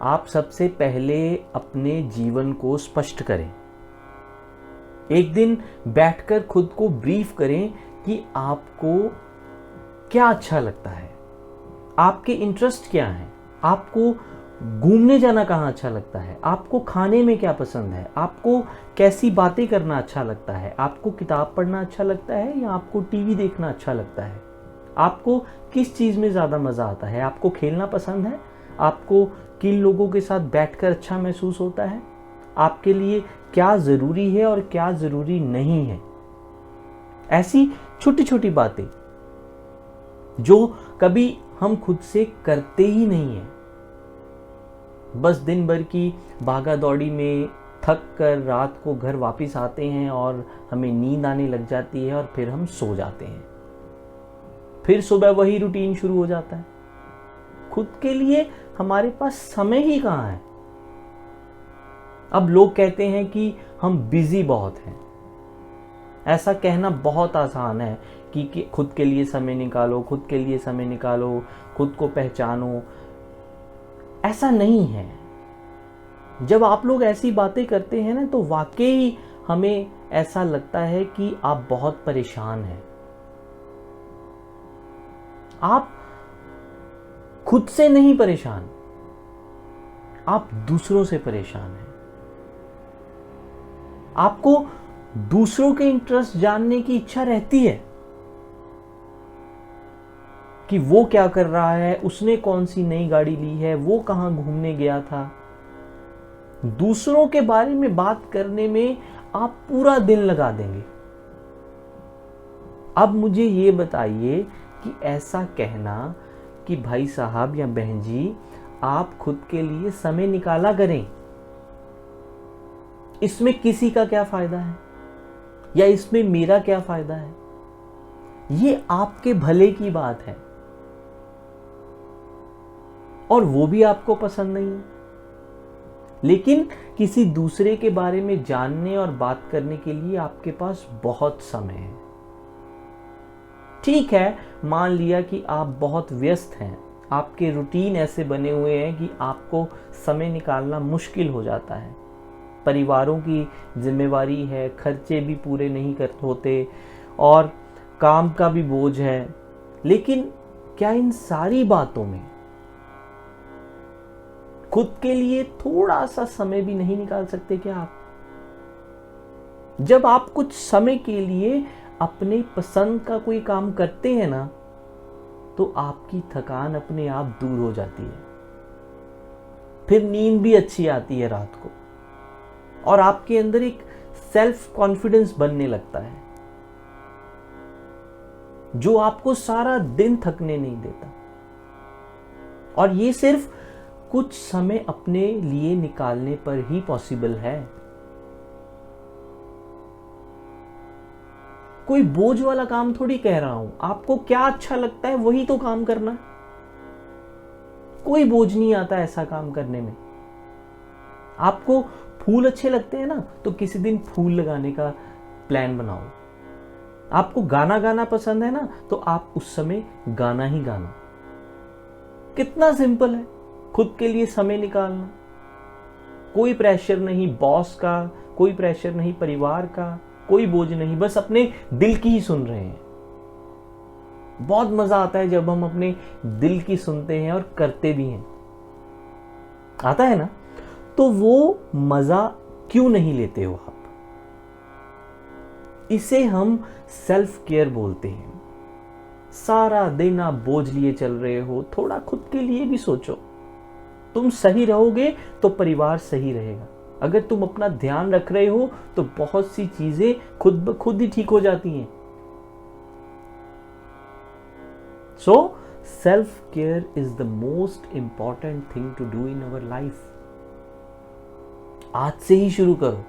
आप सबसे पहले अपने जीवन को स्पष्ट करें। एक दिन बैठकर खुद को ब्रीफ करें कि आपको क्या अच्छा लगता है, आपके इंटरेस्ट क्या हैं, आपको घूमने जाना कहाँ अच्छा लगता है, आपको खाने में क्या पसंद है, आपको कैसी बातें करना अच्छा लगता है, आपको किताब पढ़ना अच्छा लगता है या आपको टीवी देखना अच्छा लगता है, आपको किस चीज़ में ज़्यादा मज़ा आता है, आपको खेलना पसंद है, आपको किन लोगों के साथ बैठकर अच्छा महसूस होता है, आपके लिए क्या ज़रूरी है और क्या ज़रूरी नहीं है। ऐसी छोटी छोटी बातें जो कभी हम खुद से करते ही नहीं हैं। बस दिन भर की भागा दौड़ी में थक कर रात को घर वापस आते हैं और हमें नींद आने लग जाती है और फिर हम सो जाते हैं। फिर सुबह वही रूटीन शुरू हो जाता है। खुद के लिए हमारे पास समय ही कहाँ है। अब लोग कहते हैं कि हम बिजी बहुत हैं। ऐसा कहना बहुत आसान है कि खुद के लिए समय निकालो, खुद के लिए समय निकालो, खुद को पहचानो। ऐसा नहीं है। जब आप लोग ऐसी बातें करते हैं ना, तो वाकई हमें ऐसा लगता है कि आप बहुत परेशान हैं। आप खुद से नहीं परेशान, आप दूसरों से परेशान हैं। आपको दूसरों के इंटरेस्ट जानने की इच्छा रहती है कि वो क्या कर रहा है, उसने कौन सी नई गाड़ी ली है, वो कहां घूमने गया था। दूसरों के बारे में बात करने में आप पूरा दिन लगा देंगे। अब मुझे ये बताइए कि ऐसा कहना कि भाई साहब या बहन जी आप खुद के लिए समय निकाला करें, इसमें किसी का क्या फायदा है या इसमें मेरा क्या फायदा है, ये आपके भले की बात है और वो भी आपको पसंद नहीं है। लेकिन किसी दूसरे के बारे में जानने और बात करने के लिए आपके पास बहुत समय है। ठीक है, मान लिया कि आप बहुत व्यस्त हैं, आपके रूटीन ऐसे बने हुए हैं कि आपको समय निकालना मुश्किल हो जाता है। परिवारों की जिम्मेवारी है, खर्चे भी पूरे नहीं कर होते और काम का भी बोझ है। लेकिन क्या इन सारी बातों में खुद के लिए थोड़ा सा समय भी नहीं निकाल सकते क्या आप? जब आप कुछ समय के लिए अपने पसंद का कोई काम करते हैं ना, तो आपकी थकान अपने आप दूर हो जाती है। फिर नींद भी अच्छी आती है रात को और आपके अंदर एक सेल्फ कॉन्फिडेंस बनने लगता है जो आपको सारा दिन थकने नहीं देता। और ये सिर्फ कुछ समय अपने लिए निकालने पर ही पॉसिबल है। कोई बोझ वाला काम थोड़ी कह रहा हूं, आपको क्या अच्छा लगता है वही तो काम करना। कोई बोझ नहीं आता ऐसा काम करने में। आपको फूल अच्छे लगते हैं ना, तो किसी दिन फूल लगाने का प्लान बनाओ। आपको गाना गाना पसंद है ना, तो आप उस समय गाना ही गाना। कितना सिंपल है खुद के लिए समय निकालना। कोई प्रेशर नहीं बॉस का, कोई प्रेशर नहीं परिवार का, कोई बोझ नहीं, बस अपने दिल की ही सुन रहे हैं। बहुत मजा आता है जब हम अपने दिल की सुनते हैं और करते भी हैं। आता है ना? तो वो मजा क्यों नहीं लेते हो आप? इसे हम सेल्फ केयर बोलते हैं। सारा दिन आप बोझ लिए चल रहे हो, थोड़ा खुद के लिए भी सोचो। तुम सही रहोगे तो परिवार सही रहेगा। अगर तुम अपना ध्यान रख रहे हो तो बहुत सी चीजें खुद ब खुद ही ठीक हो जाती हैं। So self care is the most important thing to do in our life. आज से ही शुरू करो।